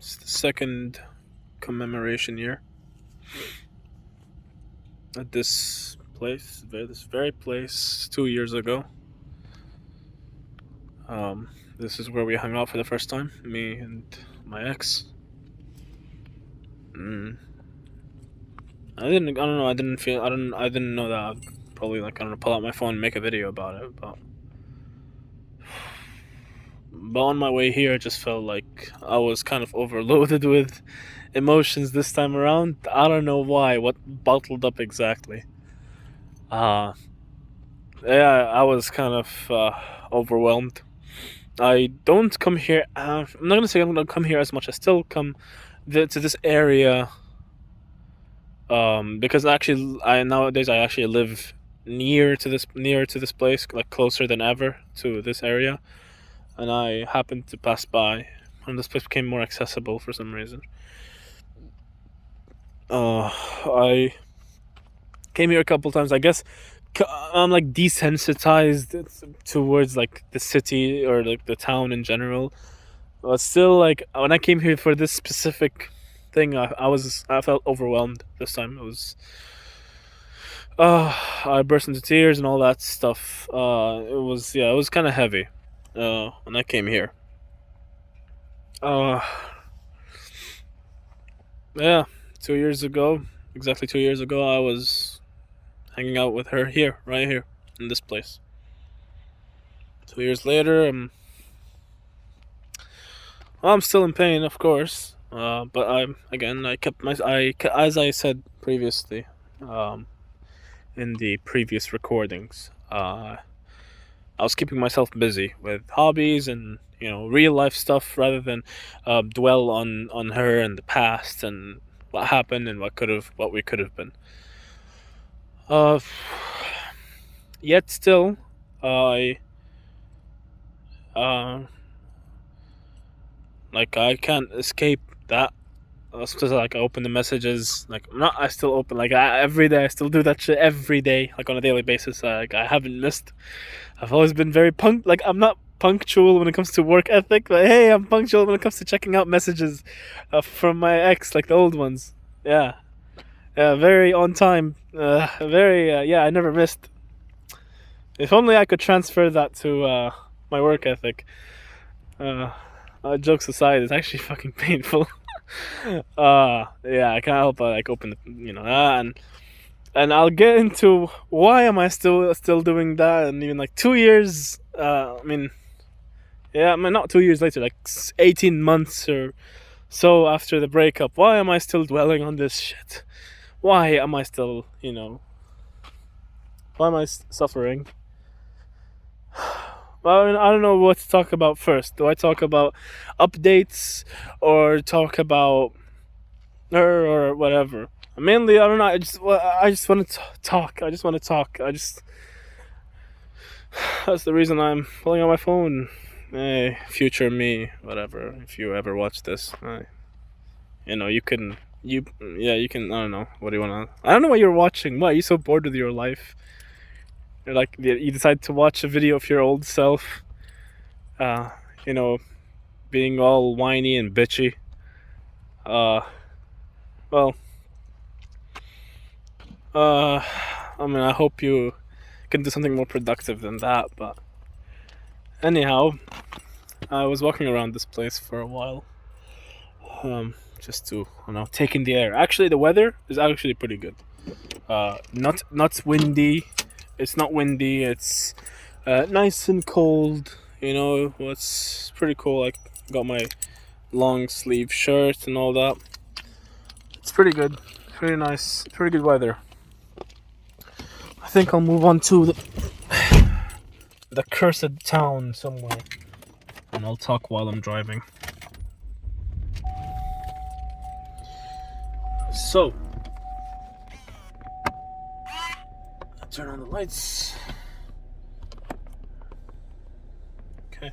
It's the second commemoration year at this place, this very place, 2 years ago. This is where we hung out for the first time, me and my ex. Mm. I don't know. I didn't know that. I'd probably pull out my phone and make a video about it. But on my way here, I just felt like I was kind of overloaded with emotions this time around. I don't know why. What bottled up exactly? Uh, yeah, I was kind of overwhelmed. I don't come here. I'm not gonna say I'm gonna come here as much. I still come to this area because actually, I nowadays I actually live near to this place, like closer than ever to this area, and I happened to pass by, and this place became more accessible for some reason. I came here a couple times. I guess I'm like desensitized towards like the city or like the town in general. But still, like when I came here for this specific thing, I felt overwhelmed this time. I burst into tears and all that stuff. It was kind of heavy. When I came here. Uh, yeah, 2 years ago, exactly 2 years ago, I was hanging out with her here, right here, in this place. 2 years later, I'm still in pain, of course. But I kept as I said previously, in the previous recordings, I was keeping myself busy with hobbies and real life stuff rather than dwell on her and the past and what happened and what we could have been. Uh, Yet still, I I can't escape that. Just like I open the messages, like not. I still open every day. I still do that shit every day, like on a daily basis. Like I haven't missed. I've always been very Like I'm not punctual when it comes to work ethic, but hey, I'm punctual when it comes to checking out messages from my ex, like the old ones. Yeah, very on time. Very yeah. I never missed. If only I could transfer that to my work ethic. Uh, Jokes aside, it's actually fucking painful. Yeah, I can't help but like open the and I'll get into why am I still doing that, and even like 2 years. Not 2 years later, like 18 months or so after the breakup. Why am I still dwelling on this shit? Why am I still Why am I suffering? Well, I don't know what to talk about first. Do I talk about updates or talk about her or whatever? Mainly, I don't know. I just want to talk. I just want to talk. That's the reason I'm pulling out my phone. Hey, future me, whatever. If you ever watch this, you can. You can. I don't know. What do you want to? I don't know what you're watching. Why are you so bored with your life? You're like you decide to watch a video of your old self. Being all whiny and bitchy. Well. I hope you can do something more productive than that. But anyhow, I was walking around this place for a while. Just to take in the air. Actually, the weather is actually pretty good. Not windy. It's not windy. It's nice and cold. It's pretty cool. I got my long sleeve shirt and all that. It's pretty good. Pretty nice. Pretty good weather. I think I'll move on to the cursed town somewhere, and I'll talk while I'm driving. So, turn on the lights. Okay.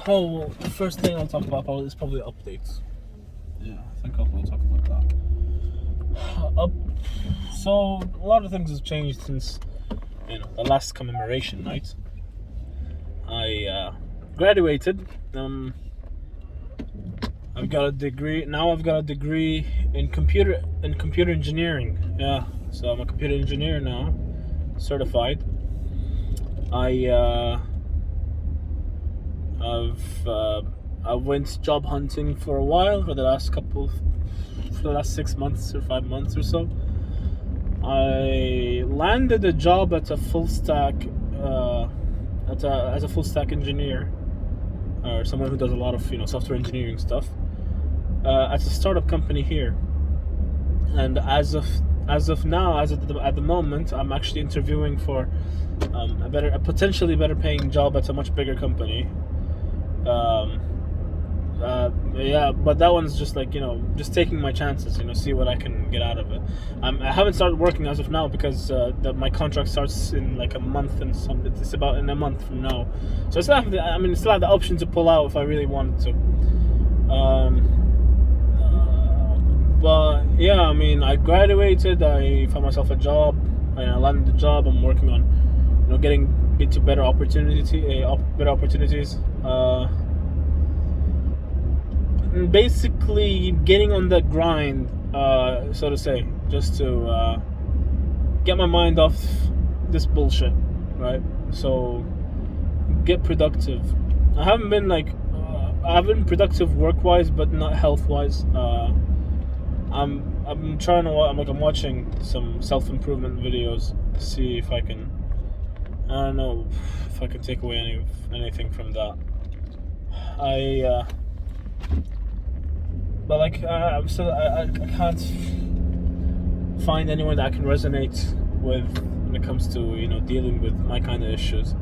So, the first thing I'll talk about is probably updates. Yeah, I think I'll talk about that. So, a lot of things have changed since, the last Commemoration Night. I graduated. I've got a degree now. I've got a degree in computer engineering. Yeah, so I'm a computer engineer now, certified. I I went job hunting for a while for the last 6 months or 5 months or so. I landed a job at a full stack as a full stack engineer, or someone who does a lot of software engineering stuff at a startup company here. And as of now, at the moment, I'm actually interviewing for a potentially better paying job at a much bigger company. Yeah, but that one's just like just taking my chances, see what I can get out of it. I haven't started working as of now because my contract starts in like a month and something. It's about in a month from now, so I still have the option to pull out if I really wanted to. But yeah, I graduated. I found myself a job. I landed the job. I'm working on getting into better opportunities. Basically getting on the grind, so to say, just to get my mind off this bullshit, right? So get productive. I haven't been productive work-wise, but not health-wise. I'm trying to. I'm watching some self-improvement videos to see if I can. I don't know if I can take away anything from that. But I'm still. I can't find anyone that I can resonate with when it comes to dealing with my kind of issues.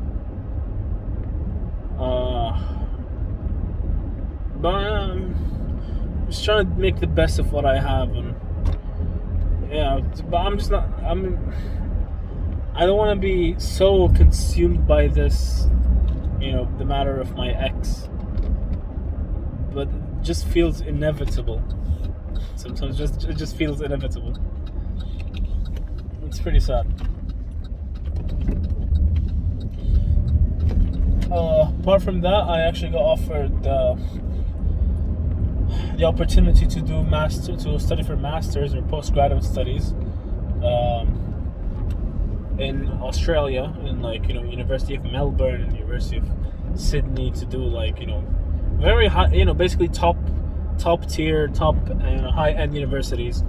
But I'm just trying to make the best of what I have, and yeah. But I'm just not. I don't want to be so consumed by this, the matter of my ex. But it just feels inevitable. Sometimes it just feels inevitable. It's pretty sad. Apart from that, I actually got offered the opportunity to study for masters or postgraduate studies in Australia, in University of Melbourne and University of Sydney, to do very high, basically top tier, high end universities.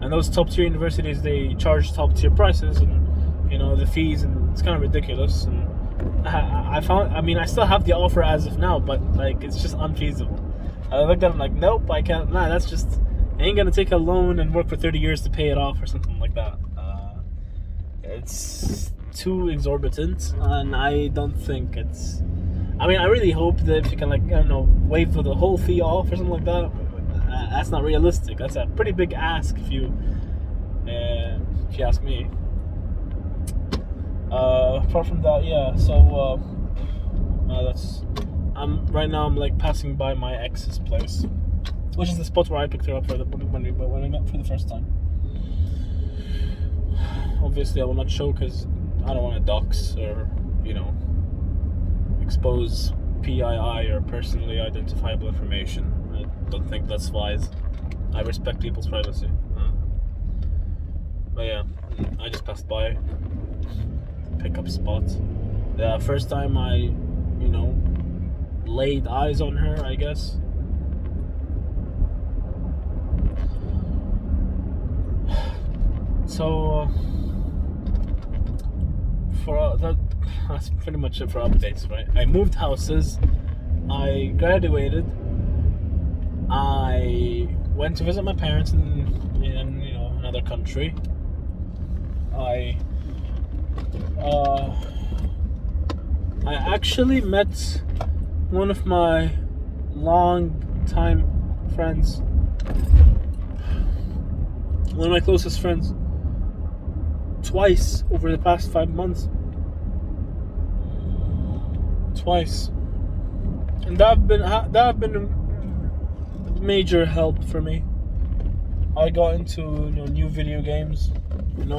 And those top tier universities, they charge top tier prices, and the fees, and it's kind of ridiculous. And I still have the offer as of now, but it's just unfeasible. I looked at it, I'm like, nope, I can't. Nah, that's just, I ain't gonna take a loan and work for 30 years to pay it off or something like that. It's too exorbitant, and I don't think it's. I really hope that if you can waive the whole fee off or something like that. That's not realistic. That's a pretty big ask if you ask me. Apart from that, yeah. So right now I'm passing by my ex's place, which is the spot where I picked her up when we met for the first time. Obviously, I will not show because I don't want to dox or expose PII or personally identifiable information. I don't think that's wise. I respect people's privacy. But yeah, I just passed by, pickup spot. The first time I, laid eyes on her, I guess. So that's pretty much it for updates, right? I moved houses. I graduated. I went to visit my parents in another country. I actually met one of my long-time friends, one of my closest friends, twice over the past 5 months. Twice. And that have been a major help for me. I got into new video games, in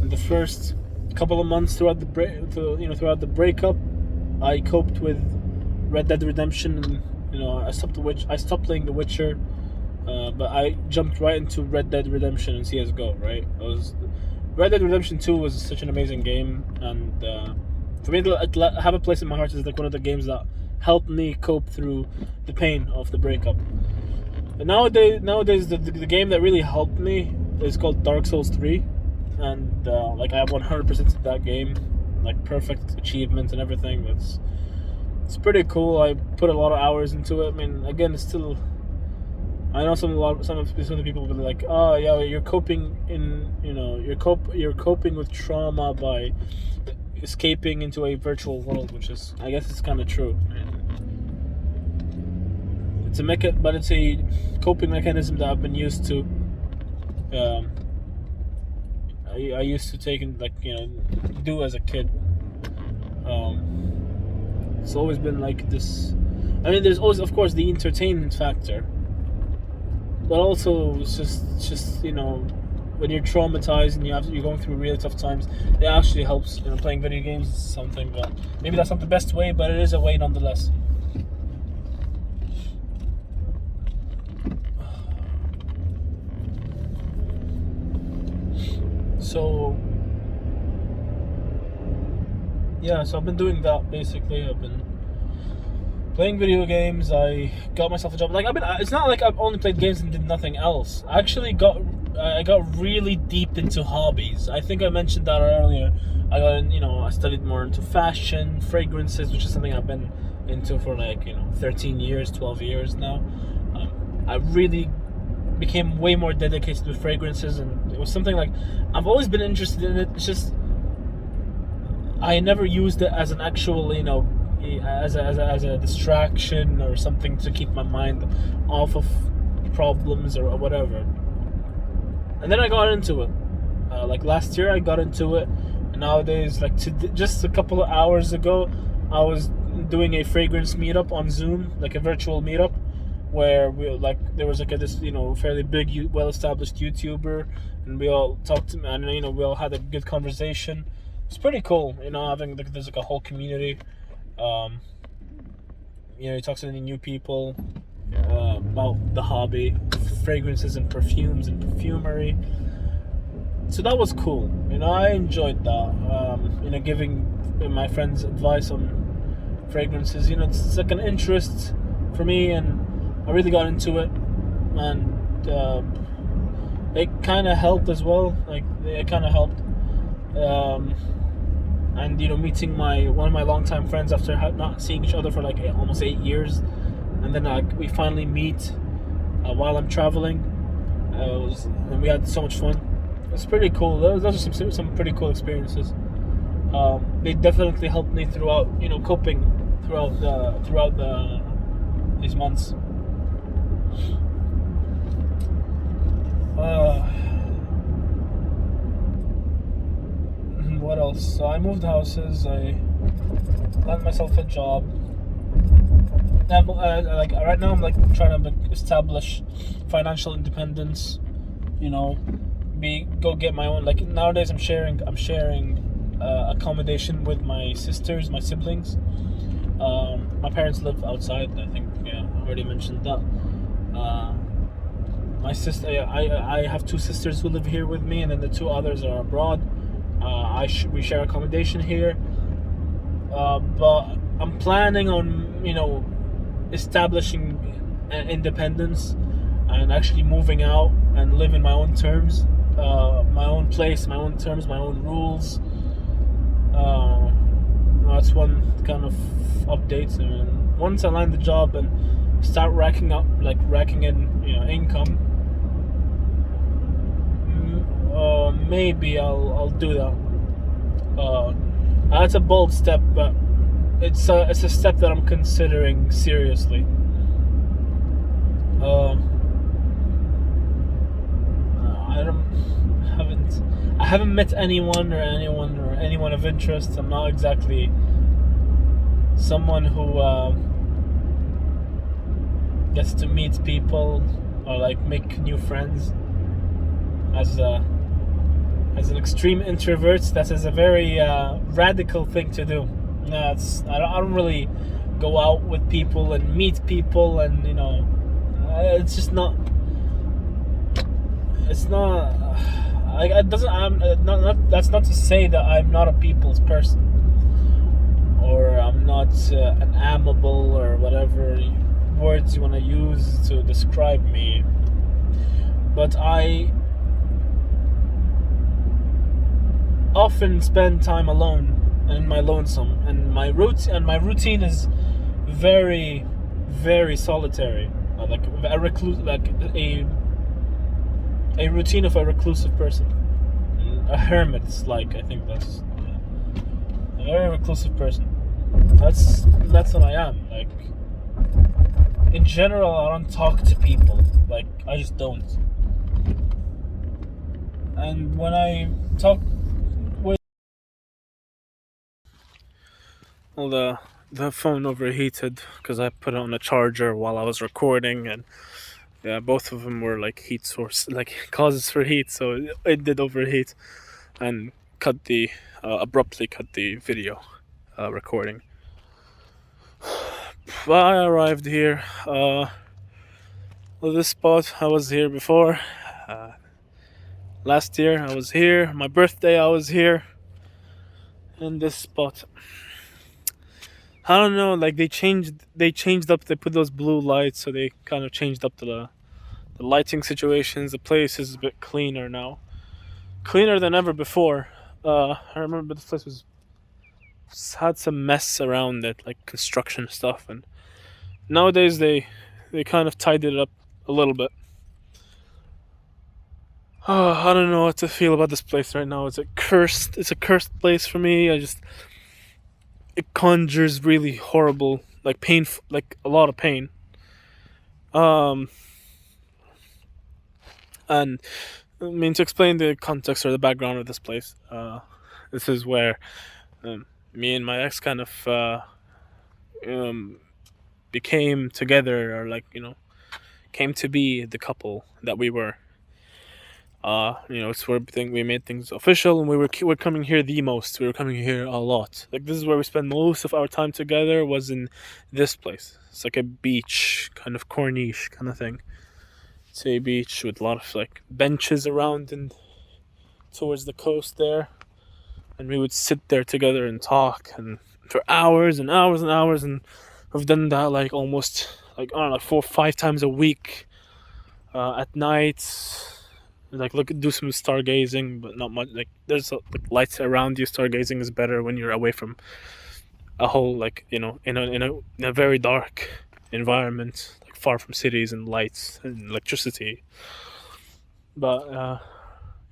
the first couple of months throughout the breakup. I coped with Red Dead Redemption. And, I stopped playing The Witcher, but I jumped right into Red Dead Redemption and CS:GO. Right, Red Dead Redemption 2 was such an amazing game, and for me to have a place in my heart is like one of the games that helped me cope through the pain of the breakup. And nowadays, the game that really helped me is called Dark Souls 3, and like I have 100% of that game, like perfect achievements and everything. It's pretty cool. I put a lot of hours into it. I mean, again, it's still. I know some of the people will be like, "Oh yeah, you're coping you're coping with trauma by escaping into a virtual world," which is, I guess, it's kind of true. It's a coping mechanism that I've been used to. I used to take and do as a kid. It's always been like this. I mean, there's always, of course, the entertainment factor. But also, it's just when you're traumatized and you're going through really tough times, it actually helps. Playing video games is something that maybe that's not the best way, but it is a way nonetheless. So I've been doing that basically. I've been playing video games. I got myself a job. It's not like I've only played games and did nothing else. I got really deep into hobbies. I think I mentioned that earlier. I studied more into fashion, fragrances, which is something I've been into for 13 years, 12 years now. I really became way more dedicated with fragrances, and it was something like I've always been interested in it. It's just I never used it as an actual, as a distraction or something to keep my mind off of problems or whatever. And then I got into it. Last year, I got into it. And nowadays, just a couple of hours ago, I was doing a fragrance meetup on Zoom, like a virtual meetup, where there was this fairly big, well-established YouTuber, and we all talked and we all had a good conversation. It's pretty cool, having there's a whole community. You talk to any new people about the hobby, fragrances and perfumes and perfumery. So that was cool. I enjoyed that. Giving my friends advice on fragrances. It's like an interest for me, and I really got into it, and it kind of helped as well. It kind of helped. And meeting one of my longtime friends after not seeing each other for almost 8 years, and then we finally meet while I'm traveling, and we had so much fun. It's pretty cool. Those are some pretty cool experiences. They definitely helped me throughout, coping throughout these months. What else? So I moved houses. I landed myself a job. Right now, I'm trying to establish financial independence. Go get my own. Nowadays, I'm sharing accommodation with my sisters, my siblings. My parents live outside. I think I already mentioned that. My sister, I have two sisters who live here with me, and then the two others are abroad. We share accommodation here, but I'm planning on establishing independence and actually moving out and live in my own terms, my own place, my own terms, my own rules. That's one kind of update. And once I land the job and start racking in income, maybe I'll do that. That's a bold step, but it's a step that I'm considering seriously. I haven't met anyone of interest. I'm not exactly someone who gets to meet people or make new friends. As an extreme introvert, that is a very radical thing to do. Yeah, I don't really go out with people and meet people, and it's just not. It's not. Like it doesn't. I'm not. That's not to say that I'm not a people's person, or I'm not an amiable, or whatever words you want to use to describe me. But I often spend time alone and my lonesome, and my routine is very, very solitary, like a routine of a reclusive person, a hermit. Like, I think that's a very reclusive person. That's what I am. Like, in general, I don't talk to people. Like, I just don't. And when I talk with, well, the phone overheated because I put it on a charger while I was recording, and yeah, both of them were like heat source, like causes for heat, so it did overheat and abruptly cut the video recording. But I arrived here. Well, this spot I was here before. Uh, Last year I was here. My birthday I was here. And this spot, I don't know. Like they changed up. They put those blue lights, so they kind of changed up the lighting situations. The place is a bit cleaner now, cleaner than ever before. I remember this place was had some mess around it, like construction stuff, and nowadays they kind of tidied it up a little bit. I don't know what to feel about this place right now. It's a cursed place for me. It conjures really horrible, like painful, like a lot of pain. Um, and I mean, to explain the context or the background of this place, this is where me and my ex kind of um, became together, or like came to be the couple that we were. It's where we made things official, and we're coming here the most. We were coming here a lot. Like, this is where we spend most of our time together. Was in this place. It's like a beach, kind of Corniche kind of thing. It's a beach with a lot of like benches around and towards the coast there, and we would sit there together and talk and for hours and hours and hours, and we've done that like almost like I don't know, like 4 or 5 times a week at night. Like, do some stargazing, but not much. Like, there's like lights around you. Stargazing is better when you're away from a whole, like, in a very dark environment, like far from cities and lights and electricity. But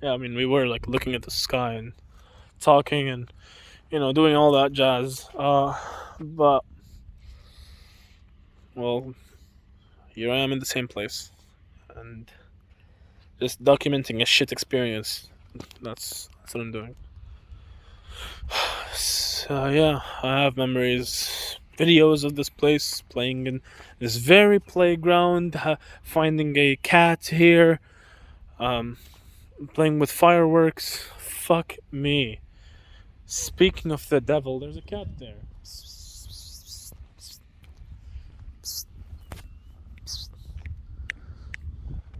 yeah, I mean, we were like looking at the sky and talking and doing all that jazz. But well, here I am in the same place and just documenting a shit experience. That's what I'm doing. So yeah, I have memories, videos of this place, playing in this very playground, finding a cat here, um, playing with fireworks. Fuck me. Speaking of the devil, there's a cat there.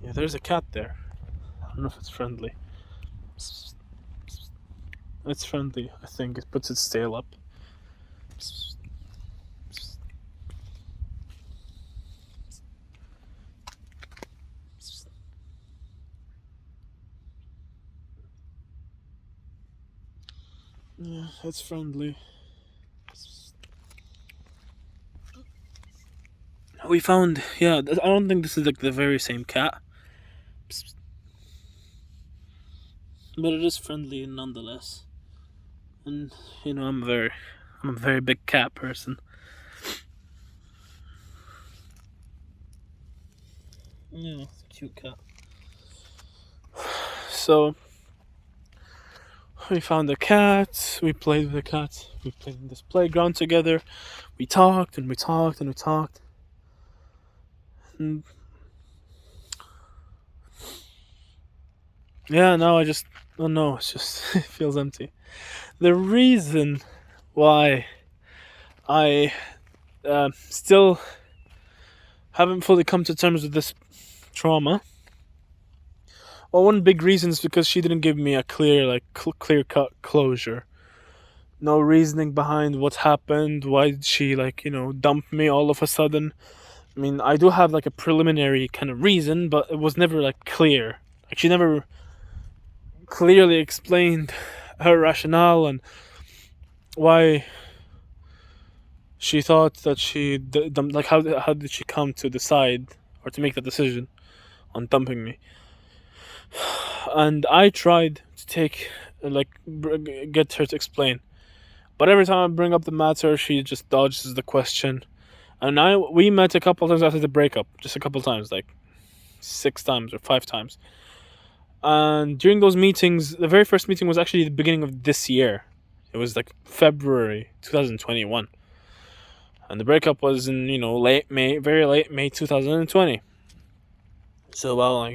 Yeah, there's a cat there. I don't know if it's friendly. It's friendly, I think. It puts its tail up. Yeah, it's friendly. We found, yeah, I don't think this is like the very same cat, but it is friendly nonetheless. And I'm a very big cat person. Yeah, it's a cute cat. So we found a cat. We played with the cat. We played in this playground together. We talked and we talked and we talked. And yeah, now I don't know. It's just it feels empty. The reason why I still haven't fully come to terms with this trauma. Well, one big reason is because she didn't give me a clear cut closure. No reasoning behind what happened. Why did she dump me all of a sudden? I mean, I do have like a preliminary kind of reason, but it was never like clear. Like she never clearly explained her rationale and why she thought that like how did she come to decide or to make the decision on dumping me. And I tried to get her to explain, but every time I bring up the matter, she just dodges the question. And we met a couple times after the breakup, just a couple times, like 6 times or 5 times. And during those meetings, the very first meeting was actually the beginning of this year. It was like February 2021. And the breakup was in, late May, very late May 2020. So about,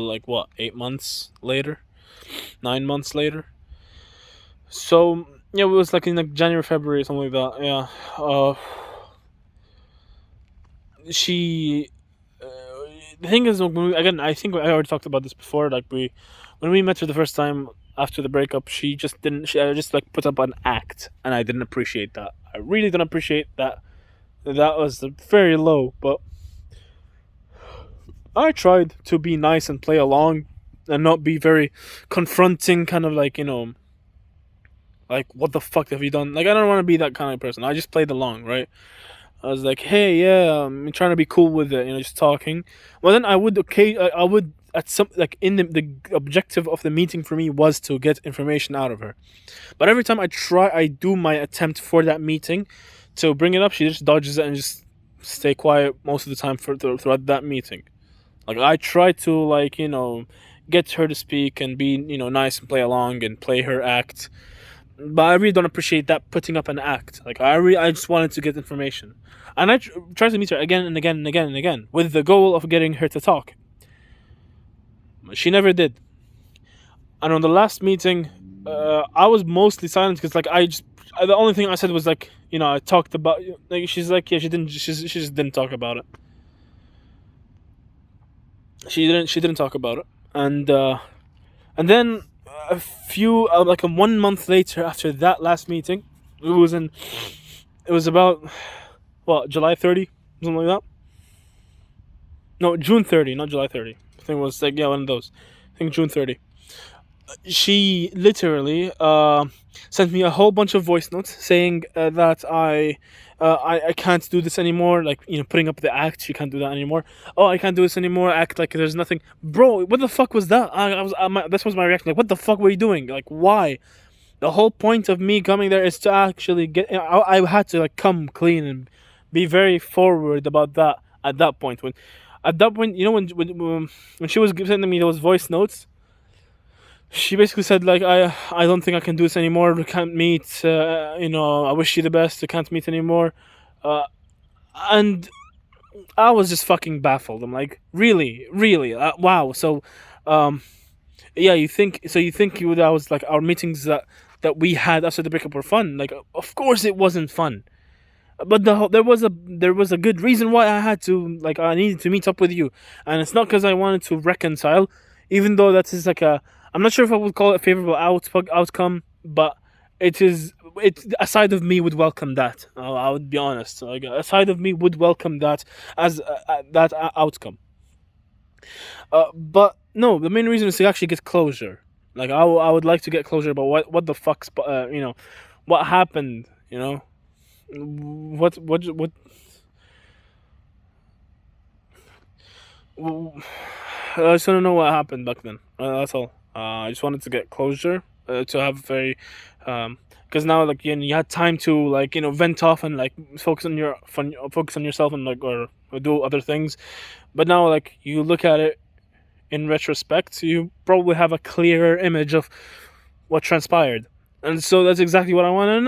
like what, 8 months later? 9 months later? So, yeah, it was like in like January, February, something like that, yeah. She... the thing is, again, I think I already talked about this before, like when we met her the first time after the breakup, she just just like put up an act, and I didn't appreciate that. I really didn't appreciate that. That was very low, but I tried to be nice and play along and not be very confronting, kind of like, like, what the fuck have you done? Like, I don't want to be that kind of person. I just played along, right? I was like, hey, yeah, I'm trying to be cool with it, just talking. Well, then I would at some, like, in the objective of the meeting for me was to get information out of her. But every time I do my attempt for that meeting to bring it up, she just dodges it and just stay quiet most of the time throughout that meeting. Like, I try to, get her to speak and be, nice and play along and play her act. But I really don't appreciate that, putting up an act. Like, I just wanted to get information. And I tried to meet her again and again and again and again with the goal of getting her to talk. She never did. And on the last meeting, I was mostly silent because, like, the only thing I said was, like, I talked about, like, she's like, yeah, she just didn't talk about it. She didn't talk about it. And then a few, like, 1 month later after that last meeting, it was about, what, July 30, something like that? No, June 30, not July 30. I think it was, like, yeah, one of those. I think June 30. She literally sent me a whole bunch of voice notes saying that I can't do this anymore, like, putting up the act. She can't do that anymore. Oh, I can't do this anymore, act like there's nothing. Bro, what the fuck was that? This was my reaction, like, what the fuck were you doing? Like, why? The whole point of me coming there is to actually get, I had to, like, come clean and be very forward about that at that point. When she was sending me those voice notes, she basically said, like, I don't think I can do this anymore. We can't meet. I wish you the best. We can't meet anymore. And I was just fucking baffled. I'm like, really, wow. So, yeah, you think that was like our meetings that we had after the breakup were fun? Like, of course it wasn't fun. But there was a good reason why I needed to meet up with you, and it's not because I wanted to reconcile, even though that is like I'm not sure if I would call it a favorable outcome, but it's a side of me would welcome that. I would be honest, like, a side of me would welcome that as that outcome. But no, the main reason is to actually get closure. Like, I would like to get closure about what the fuck's what happened. What I just want to know what happened back then. That's all. I just wanted to get closure, to have very, because now, like, you had time to, like, vent off and, like, focus on yourself and, like, or do other things. But now, like, you look at it in retrospect, you probably have a clearer image of what transpired. And so that's exactly what I want to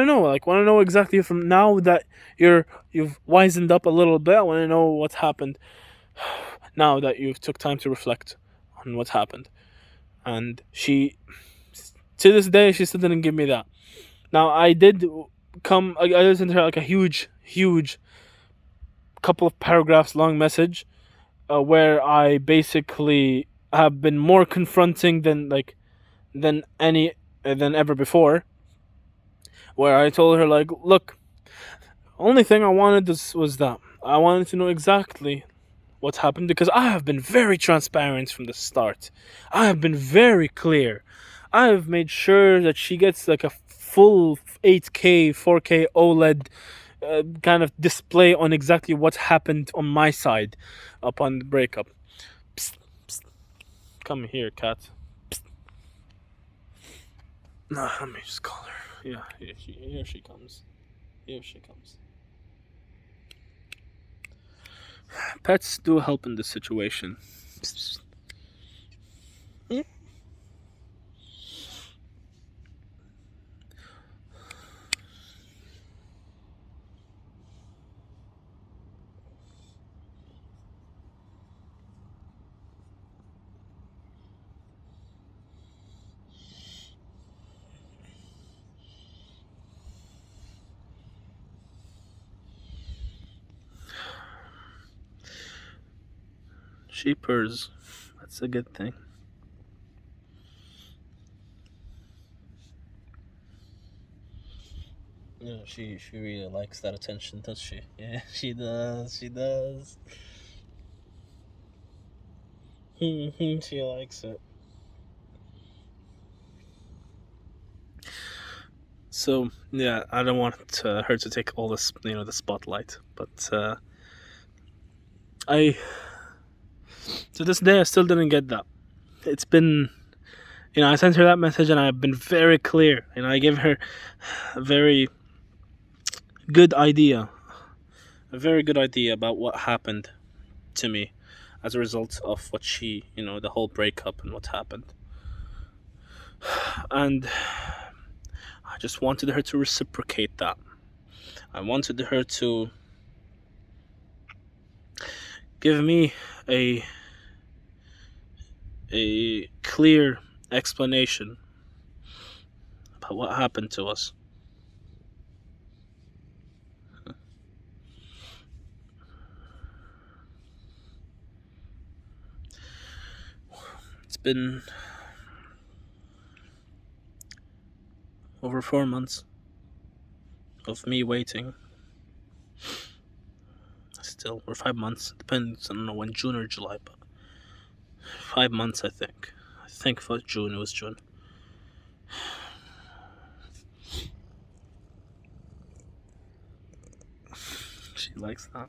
know. Like, want to know exactly, from now that you've wisened up a little bit. I want to know what happened now that you've took time to reflect on what happened. And she, to this day, she still didn't give me that. Now I did I listened to her like a huge couple of paragraphs long message, where I basically have been more confronting than any than ever before. Where I told her like, look, only thing I wanted was that I wanted to know exactly what happened because I have been very transparent from the start. I have been very clear. I have made sure that she gets like a full 8K, 4K OLED kind of display on exactly what happened on my side upon the breakup. Psst, psst. Come here, cat. Psst. Nah, let me just call her. Yeah, here she comes. Here she comes. Pets do help in this situation. Psst. She purrs. That's a good thing. Yeah, she really likes that attention, does she? Yeah, she does. She does. She likes it. So yeah, I don't want her to take all this, the spotlight. But I to this day I still didn't get that. It's been, I sent her that message and I've been very clear, and I gave her a very good idea, a very good idea about what happened to me as a result of what the whole breakup and what happened. And I just wanted her to reciprocate that. I wanted her to give me a clear explanation about what happened to us. It's been over 4 months of me waiting. Still, or 5 months, depends. I don't know when, June or July, but 5 months, I think. I think for June, it was June. She likes that.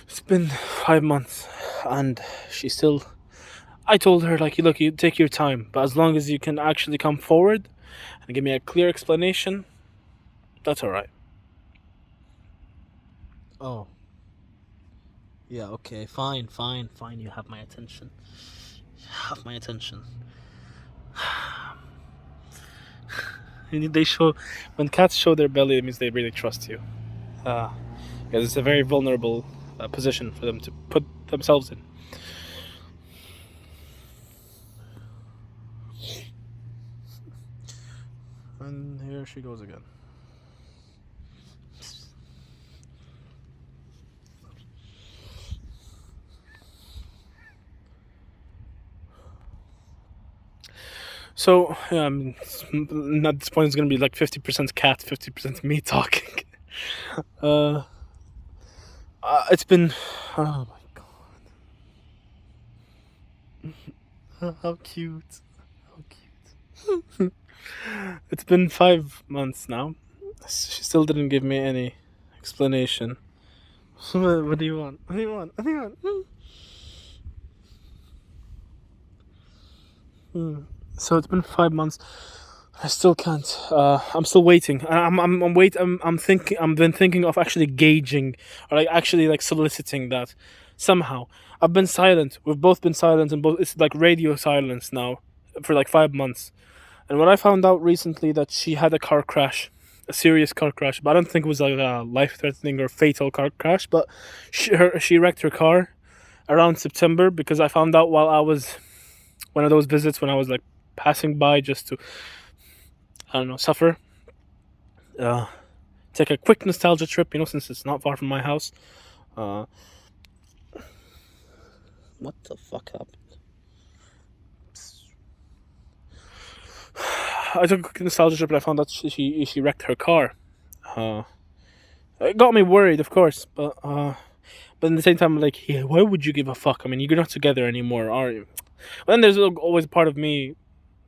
It's been 5 months, and she still. I told her, like, look, you take your time, but as long as you can actually come forward and give me a clear explanation, that's alright. Oh. Yeah, okay, fine. You have my attention. You have my attention. They show, when cats show their belly, it means they really trust you. Because it's a very vulnerable position for them to put themselves in. And here she goes again. So, yeah, I mean, at this point, it's going to be like 50% cat, 50% me talking. It's been. Oh my god. How cute. How cute. It's been 5 months now. She still didn't give me any explanation. What do you want? What do you want? What do you want? So it's been 5 months. I still can't. I'm still waiting. I'm been thinking of actually gauging, or like actually like soliciting that somehow. I've been silent. We've both been silent, and both it's like radio silence now for like 5 months. And when I found out recently that she had a car crash a serious car crash, but I don't think it was like a life-threatening or fatal car crash. But she wrecked her car around September because I found out while I was one of those visits when I was like passing by just to, I don't know, suffer, uh, take a quick nostalgia trip. Since it's not far from my house. Uh, what the fuck happened? I took a quick nostalgia trip and I found out she wrecked her car. Uh, it got me worried, of course, but at the same time, I'm like, yeah, why would you give a fuck? I mean, you're not together anymore, are you? But then there's always a part of me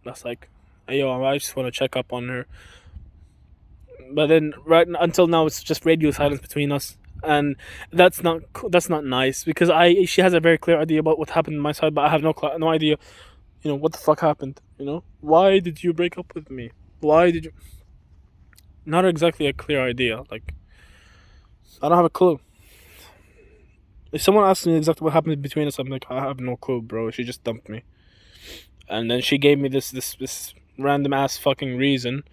that's like, hey, yo, I just want to check up on her. But then, right until now, it's just radio silence between us, and that's not nice because she has a very clear idea about what happened on my side, but I have no idea, what the fuck happened. Why did you break up with me? Why did you? Not exactly a clear idea. Like, I don't have a clue. If someone asks me exactly what happened between us, I'm like, I have no clue, bro. She just dumped me, and then she gave me this random ass fucking reason,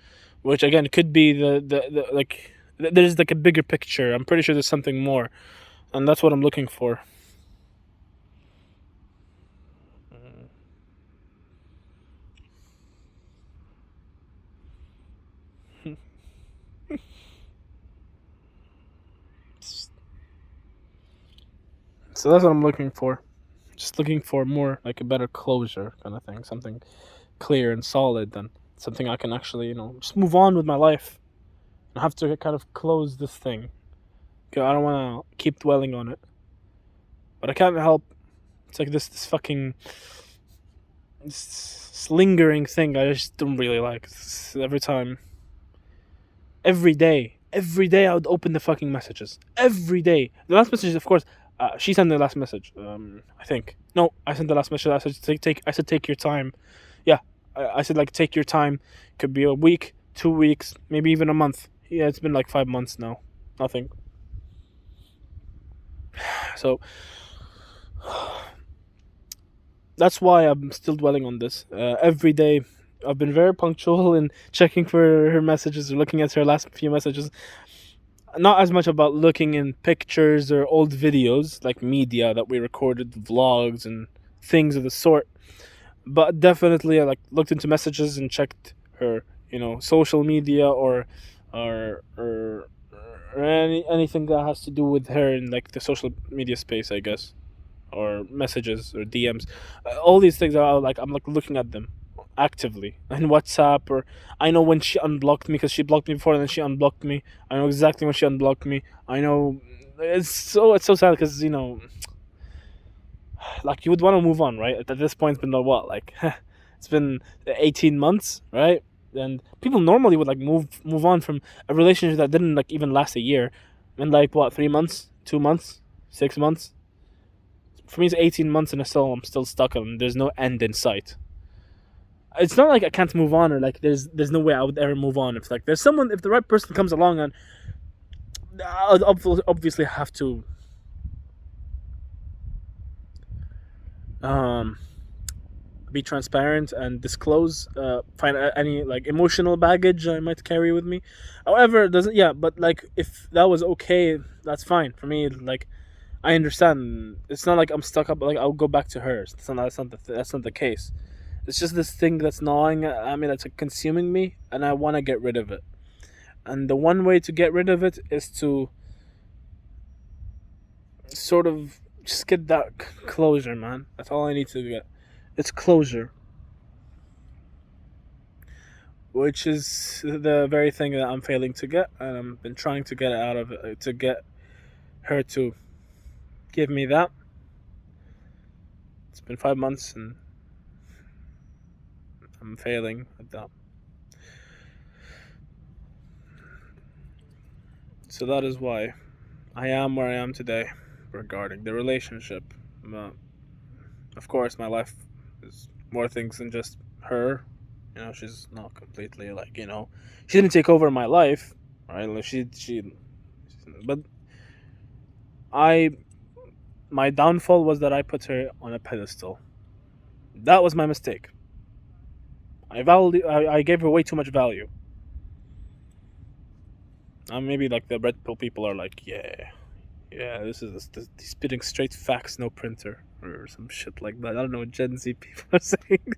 which again could be the like. There's like a bigger picture. I'm pretty sure there's something more, and that's what I'm looking for. So that's what I'm looking for. Just looking for more like a better closure kind of thing, something clear and solid, and something I can actually, just move on with my life. I have to kind of close this thing. Okay, I don't want to keep dwelling on it, but I can't help. It's like this fucking this lingering thing I just don't really like. Every time, every day I would open the fucking messages. Every day, the last message, of course. She sent the last message. I think no, I sent the last message. I said take. I said take your time. Yeah, I said like take your time. Could be a week, 2 weeks, maybe even a month. Yeah, it's been like 5 months now. Nothing. So that's why I'm still dwelling on this. Every day, I've been very punctual in checking for her messages or looking at her last few messages. Not as much about looking in pictures or old videos like media that we recorded, vlogs and things of the sort, but definitely I like looked into messages and checked her, social media or anything that has to do with her in like the social media space, I guess, or messages or DMs. All these things are like I'm like looking at them actively in WhatsApp, or I know when she unblocked me because she blocked me before and then she unblocked me. I know exactly when she unblocked me. I know it's so sad because like you would want to move on, right? At this point, it's been what, like it's been 18 months, right? And people normally would like move on from a relationship that didn't like even last a year, in like what, 3 months, 2 months, 6 months. For me, it's 18 months, and I'm still stuck on. There's no end in sight. It's not like I can't move on, or like there's no way I would ever move on. If like there's someone, if the right person comes along, and I'll obviously have to be transparent and disclose find any like emotional baggage I might carry with me. However, it doesn't, yeah, but like if that was okay, that's fine for me. Like I understand. It's not like I'm stuck up. Like I'll go back to her. That's not the case. It's just this thing that's gnawing at me, that's like consuming me, and I want to get rid of it. And the one way to get rid of it is to sort of just get that closure, man. That's all I need to get. It's closure, which is the very thing that I'm failing to get, and I've been trying to get it out of it, to get her to give me that. It's been 5 months, and I'm failing at that. So that is why I am where I am today regarding the relationship. Of course, my life is more things than just her. She's not completely like, she didn't take over my life, right? Like but my downfall was that I put her on a pedestal. That was my mistake. I gave her way too much value. Maybe like the red pill people are like, yeah, yeah, this he's spitting straight facts, no printer or some shit like that. I don't know what Gen Z people are saying.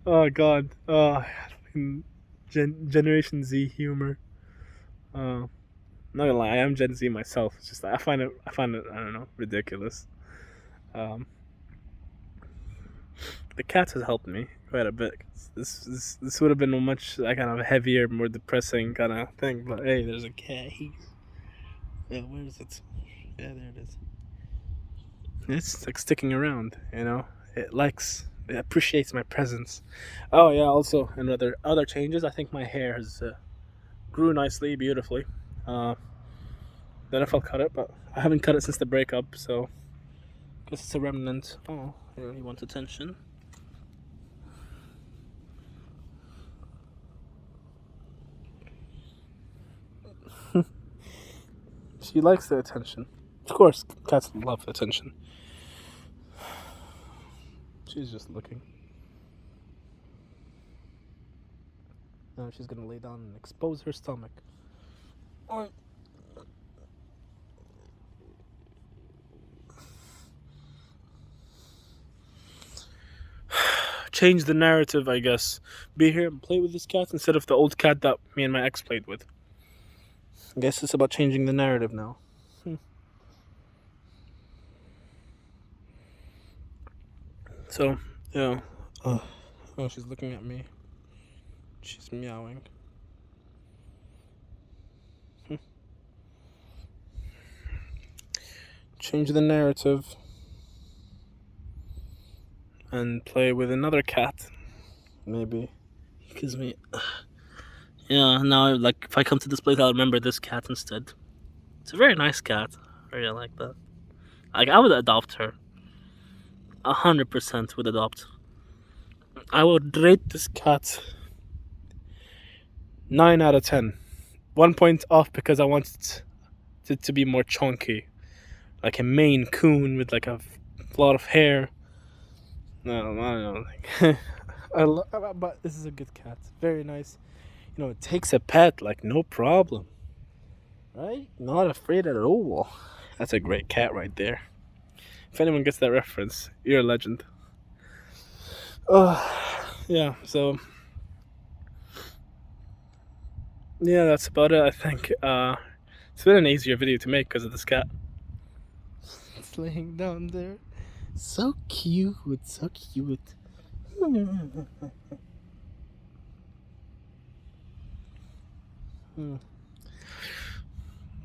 Oh God, fucking Generation Z humor. Not gonna lie, I am Gen Z myself. It's just I find it, I don't know, ridiculous. Um, the cat has helped me quite a bit. This would have been a much kind of heavier, more depressing kind of thing. But hey, there's a cat. Yeah, where is it? Yeah, there it is. It's like sticking around, you know. It appreciates my presence. Oh yeah, also another other changes. I think my hair has grew nicely, beautifully. Uh, then if I'll cut it, but I haven't cut it since the breakup, so I guess it's a remnant. Oh, I really want attention. She likes the attention. Of course, cats love attention. She's just looking. Now she's gonna lay down and expose her stomach. Oh. Change the narrative, I guess. Be here and play with this cat instead of the old cat that me and my ex played with. I guess it's about changing the narrative now. So, yeah. Oh, she's looking at me. She's meowing. Change the narrative and play with another cat, maybe. Because me. Yeah, now, like, if I come to this place, I'll remember this cat instead. It's a very nice cat. I really like that. Like, I would adopt her. 100% would adopt. I would rate this cat 9 out of 10. 1 point off because I wanted it to be more chunky. Like a Maine Coon with like a lot of hair. No, I don't know. But this is a good cat. Very nice. You know, it takes a pet like no problem. Right? Not afraid at all. That's a great cat right there. If anyone gets that reference, you're a legend. Yeah, so yeah, that's about it, I think. It's been an easier video to make because of this cat. It's laying down there. So cute, so cute.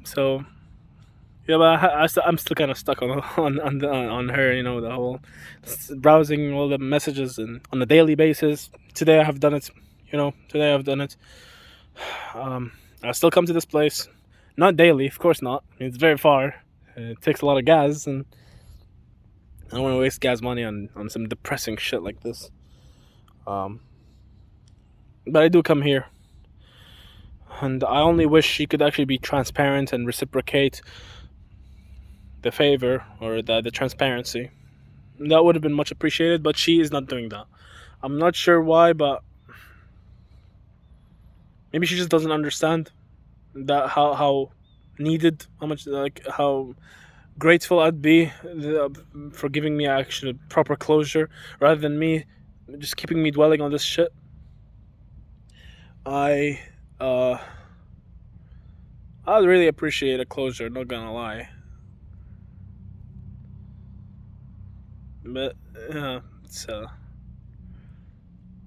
So yeah, but I'm still kind of stuck on her. You know, the whole browsing all the messages and on a daily basis. Today I have done it. You know, today I've done it. I still come to this place, not daily, of course not. I mean, it's very far. It takes a lot of gas, and I don't want to waste gas money on some depressing shit like this. But I do come here, and I only wish she could actually be transparent and reciprocate the favor or the transparency. That would have been much appreciated, but she is not doing that. I'm not sure why, but maybe she just doesn't understand that how needed, how much, like, how grateful I'd be for giving me actually proper closure rather than me just keeping me dwelling on this shit. I'd really appreciate a closure, not gonna lie. But it's we'll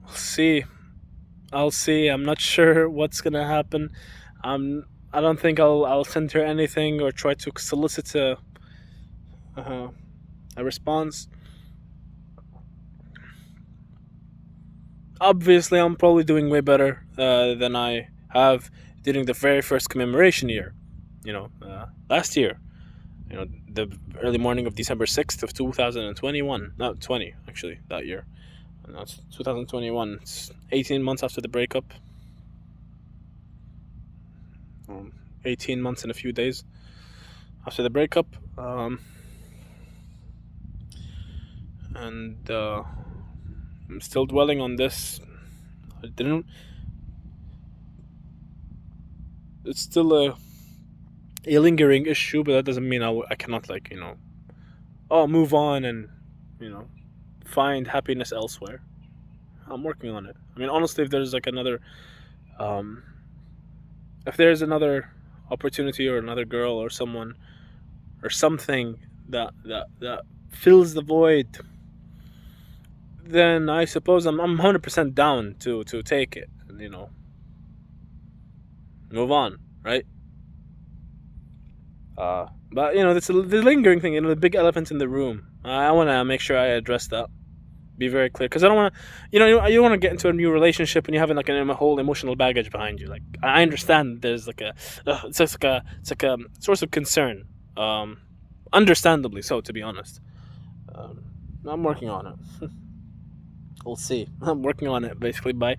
see. I'll see. I'm not sure what's gonna happen. I don't think I'll send her anything or try to solicit a response. Obviously, I'm probably doing way better than I have during the very first commemoration year. You know, last year. You know, the early morning of December 6th of 2021. Not 20, actually, that year. No, it's 2021. It's 18 months after the breakup. 18 months and a few days after the breakup. And I'm still dwelling on this. I didn't. it's still a lingering issue, but that doesn't mean I cannot, like, move on and, you know, find happiness elsewhere. I'm working on it. I mean, honestly, um, if there's another opportunity or another girl or someone or something that fills the void, then I suppose I'm 100% down to take it and, move on, right? But that's the lingering thing, the big elephant in the room. I want to make sure I address that. Be very clear, because I don't want to, you don't want to get into a new relationship and you have like a whole emotional baggage behind you. Like, I understand there's like it's like a source of concern, understandably so, to be honest. Um, I'm working on it. We'll see. I'm working on it basically by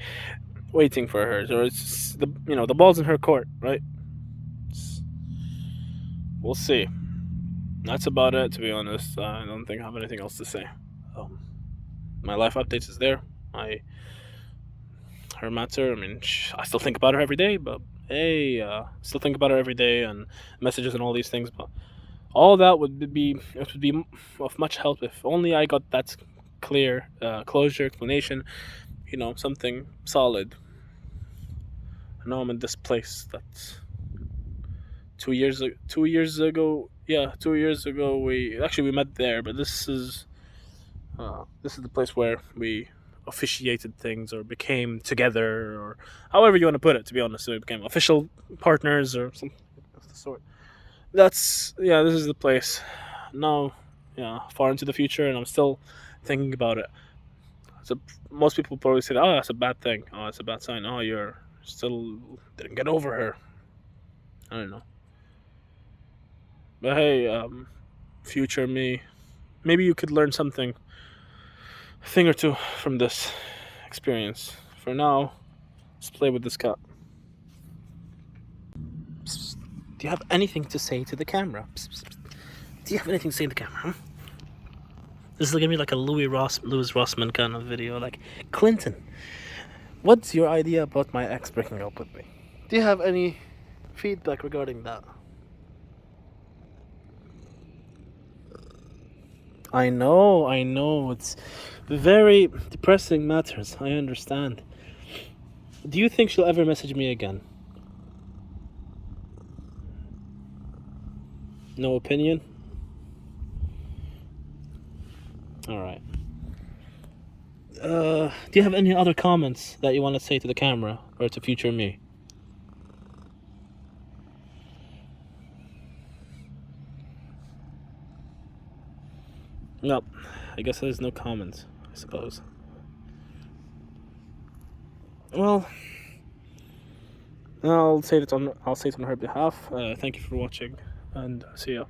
waiting for her, or it's the ball's in her court, right? We'll see. That's about it, to be honest. I don't think I have anything else to say. Um, my life updates is there. Her matter. I mean, I still think about her every day, but hey, still think about her every day and messages and all these things. But all that would be of much help if only I got that clear closure, explanation. Something solid. I know I'm in this place that's 2 years. 2 years ago, yeah, 2 years ago we met there, but this is the place where we officiated things or became together, or however you want to put it, to be honest. So we became official partners or something of the sort. This is the place. Now, yeah, far into the future, and I'm still thinking about it. So most people probably say, oh, that's a bad thing. Oh, it's a bad sign. Oh, you're still didn't get over her. I don't know. But hey, future me, maybe you could learn something, a thing or two from this experience. For now, let's play with this cat. Psst. Do you have anything to say to the camera? Psst, psst, psst. Do you have anything to say to the camera? Huh? This is gonna be like a Louis Rossman kind of video. Like, Clinton, what's your idea about my ex breaking up with me? Do you have any feedback regarding that? I know, it's very depressing matters. I understand. Do you think she'll ever message me again? No opinion? Alright. Do you have any other comments that you want to say to the camera or to future me? No, I guess there's no comments, I suppose. Well, I'll say it on her behalf. Thank you for watching, and see ya.